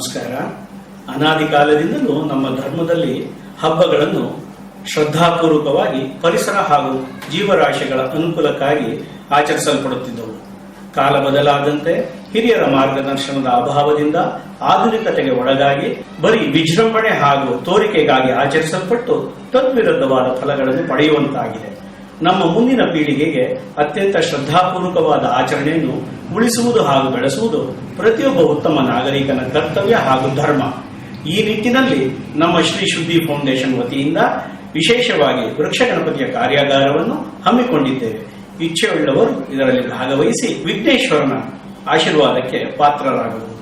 ನಮಸ್ಕಾರ. ಅನಾದಿ ಕಾಲದಿಂದಲೂ ನಮ್ಮ ಧರ್ಮದಲ್ಲಿ ಹಬ್ಬಗಳನ್ನು ಶ್ರದ್ಧಾಪೂರ್ವಕವಾಗಿ ಪರಿಸರ ಹಾಗೂ ಜೀವರಾಶಿಗಳ ಅನುಕೂಲಕ್ಕಾಗಿ ಆಚರಿಸಲ್ಪಡುತ್ತಿದ್ದವು. ಕಾಲ ಬದಲಾದಂತೆ ಹಿರಿಯರ ಮಾರ್ಗದರ್ಶನದ ಅಭಾವದಿಂದ ಆಧುನಿಕತೆಗೆ ಒಳಗಾಗಿ ಬರೀ ವಿಜೃಂಭಣೆ ಹಾಗೂ ತೋರಿಕೆಗಾಗಿ ಆಚರಿಸಲ್ಪಟ್ಟು ತದ್ವಿರುದ್ಧವಾದ ಫಲಗಳನ್ನು ಪಡೆಯುವಂತಾಗಿದೆ. ನಮ್ಮ ಮುಂದಿನ ಪೀಳಿಗೆಗೆ ಅತ್ಯಂತ ಶ್ರದ್ಧಾಪೂರ್ವಕವಾದ ಆಚರಣೆಯನ್ನು ಉಳಿಸುವುದು ಹಾಗೂ ಬೆಳೆಸುವುದು ಪ್ರತಿಯೊಬ್ಬ ಉತ್ತಮ ನಾಗರಿಕನ ಕರ್ತವ್ಯ ಹಾಗೂ ಧರ್ಮ. ಈ ನಿಟ್ಟಿನಲ್ಲಿ ನಮ್ಮ ಶ್ರೀ ಶುದ್ಧಿ ಫೌಂಡೇಶನ್ ವತಿಯಿಂದ ವಿಶೇಷವಾಗಿ ವೃಕ್ಷ ಗಣಪತಿಯ ಕಾರ್ಯಾಗಾರವನ್ನು ಹಮ್ಮಿಕೊಂಡಿದ್ದೇವೆ. ಇಚ್ಛೆಯುಳ್ಳವರು ಇದರಲ್ಲಿ ಭಾಗವಹಿಸಿ ವಿಘ್ನೇಶ್ವರನ ಆಶೀರ್ವಾದಕ್ಕೆ ಪಾತ್ರರಾಗಬಹುದು.